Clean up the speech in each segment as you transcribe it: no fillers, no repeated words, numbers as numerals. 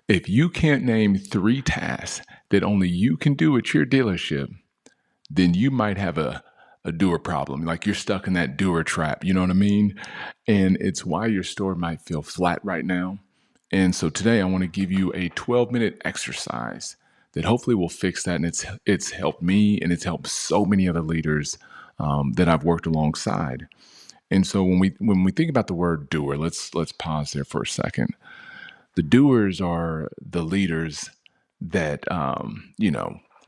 If you can't name 3 tasks that only you can do at your dealership, then you might have a doer problem. Like you're stuck in that doer trap. You know what I mean? And it's why your store might feel flat right now. And so today I want to give you a 12-minute exercise that hopefully will fix that. And it's helped me, and it's helped so many other leaders that I've worked alongside. And so when we think about the word doer, let's pause there for a second. The doers are the leaders that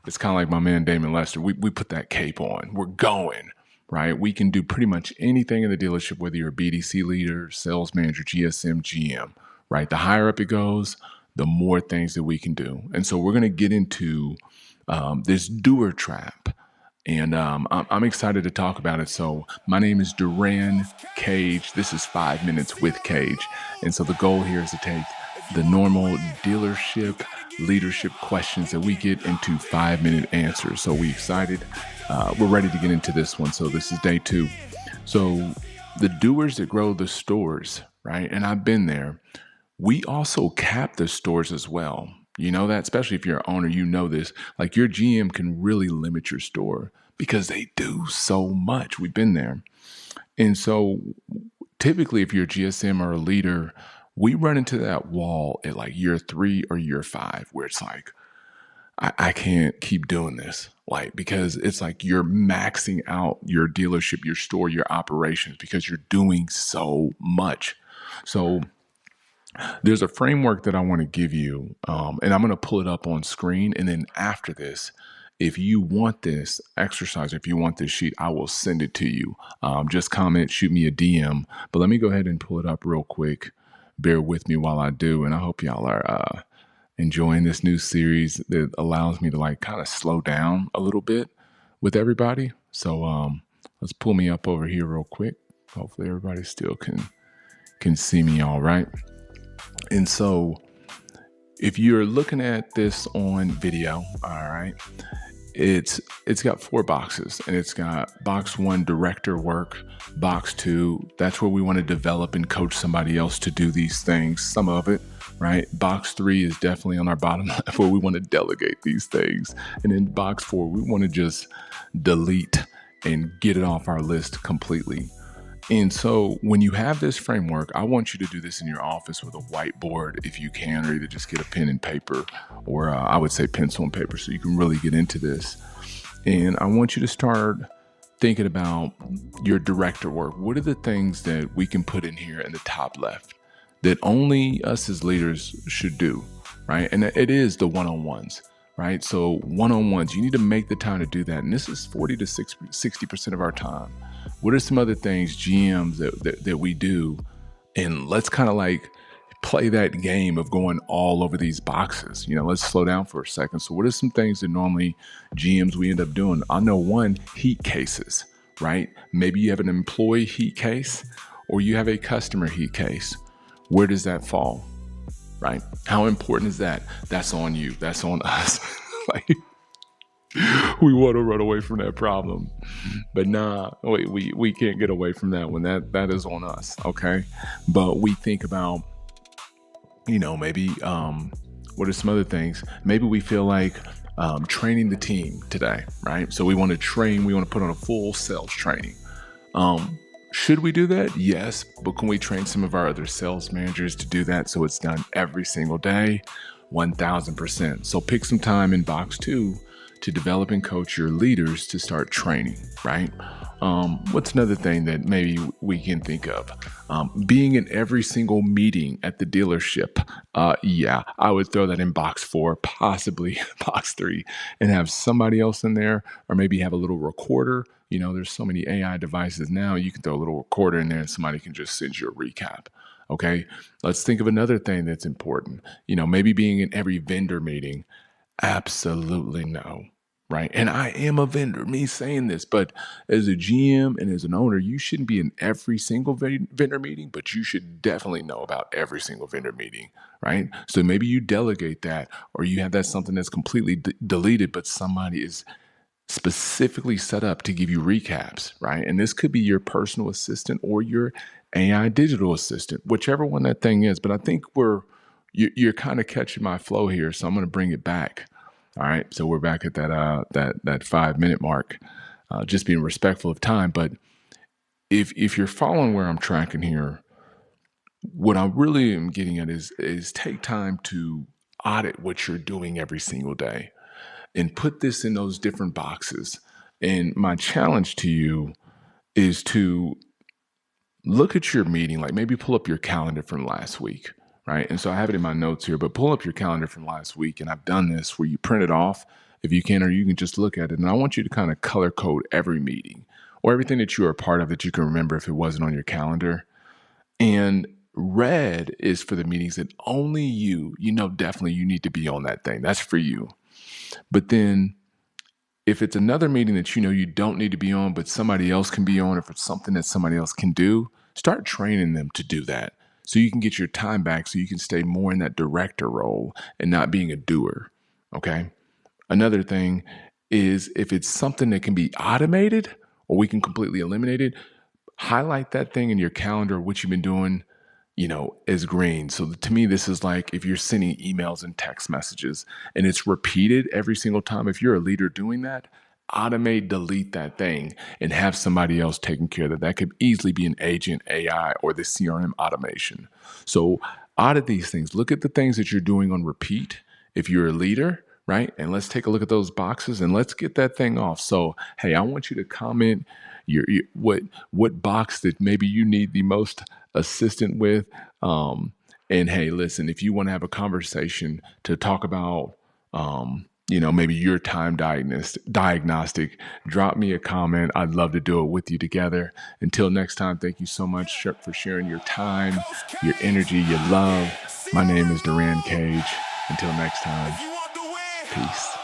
it's kind of like my man Damon Lester. We put that cape on. We're going, right? We can do pretty much anything in the dealership, whether you're a BDC leader, sales manager, GSM, GM, right? The higher up it goes, the more things that we can do. And so we're going to get into this doer trap. And I'm excited to talk about it. So my name is Durran Cage. This is 5 Minutes with Cage. And so the goal here is to take the normal dealership leadership questions that we get into 5-minute answers. So we excited. We're ready to get into this one. So this is day 2. So the doers that grow the stores, right? And I've been there. We also cap the stores as well. You know that, especially if you're an owner, you know this. Like your GM can really limit your store because they do so much. We've been there. And so typically if you're a GSM or a leader, we run into that wall at like year 3 or year 5 where it's like, I can't keep doing this. Like, because it's like you're maxing out your dealership, your store, your operations because you're doing so much. So there's a framework that I want to give you, and I'm going to pull it up on screen. And then after this, if you want this exercise, if you want this sheet, I will send it to you. Just comment, shoot me a DM. But let me go ahead and pull it up real quick. Bear with me while I do. And I hope y'all are enjoying this new series that allows me to like kind of slow down a little bit with everybody. So let's pull me up over here real quick. Hopefully everybody still can see me all right. And so if you're looking at this on video, all right, it's got 4 boxes, and it's got box 1, director work, box 2, that's where we want to develop and coach somebody else to do these things, some of it, right? Box 3 is definitely on our bottom left where we want to delegate these things. And in box 4, we want to just delete and get it off our list completely. And so when you have this framework, I want you to do this in your office with a whiteboard if you can, or either just get a pen and paper, or I would say pencil and paper so you can really get into this. And I want you to start thinking about your director work. What are the things that we can put in here in the top left that only us as leaders should do, right? And it is the one-on-ones, right? So one-on-ones, you need to make the time to do that. And this is 40 to 60% of our time. What are some other things, GMs, that we do? And let's kind of like play that game of going all over these boxes. You know, let's slow down for a second. So what are some things that normally GMs we end up doing? I know one, heat cases, right? Maybe you have an employee heat case or you have a customer heat case. Where does that fall, right? How important is that? That's on you. That's on us. Like, we want to run away from that problem, but nah, we can't get away from that one. That is on us, okay? But we think about, maybe what are some other things? Maybe we feel like training the team today, right? So we want to train. We want to put on a full sales training. Should we do that? Yes, but can we train some of our other sales managers to do that so it's done every single day? 1,000%. So pick some time in box 2 to develop and coach your leaders to start training, right? What's another thing that maybe we can think of? Being in every single meeting at the dealership. Yeah, I would throw that in box 4, possibly box 3, and have somebody else in there, or maybe have a little recorder. There's so many AI devices now, you can throw a little recorder in there and somebody can just send you a recap. Okay, let's think of another thing that's important. Maybe being in every vendor meeting. Absolutely no, right? And I am a vendor, me saying this, but as a GM and as an owner, you shouldn't be in every single vendor meeting, but you should definitely know about every single vendor meeting, right? So maybe you delegate that, or you have that something that's completely deleted, but somebody is specifically set up to give you recaps, right? And this could be your personal assistant or your AI digital assistant, whichever one that thing is. But I think we're you're kind of catching my flow here, so I'm going to bring it back. All right, so we're back at that 5 minute mark, just being respectful of time. But if you're following where I'm tracking here, what I really am getting at is take time to audit what you're doing every single day and put this in those different boxes. And my challenge to you is to look at your meeting, like maybe pull up your calendar from last week, right? And so I have it in my notes here, but pull up your calendar from last week. And I've done this where you print it off if you can, or you can just look at it. And I want you to kind of color code every meeting or everything that you are a part of that you can remember if it wasn't on your calendar. And red is for the meetings that only you know, definitely you need to be on that thing. That's for you. But then if it's another meeting that you know you don't need to be on, but somebody else can be on, if it's something that somebody else can do, start training them to do that so you can get your time back so you can stay more in that director role and not being a doer. Okay. Another thing is if it's something that can be automated or we can completely eliminate it, highlight that thing in your calendar, what you've been doing, as green. So to me, this is like if you're sending emails and text messages and it's repeated every single time, if you're a leader doing that, automate, delete that thing and have somebody else taking care of that. That could easily be an agent, AI, or the CRM automation. So audit these things. Look at the things that you're doing on repeat if you're a leader, right? And let's take a look at those boxes and let's get that thing off. So, hey, I want you to comment what box that maybe you need the most assistant with. And hey, listen, if you want to have a conversation to talk about, maybe your time diagnostic, drop me a comment. I'd love to do it with you together. Until next time, thank you so much for sharing your time, your energy, your love. My name is Durran Cage. Until next time, peace.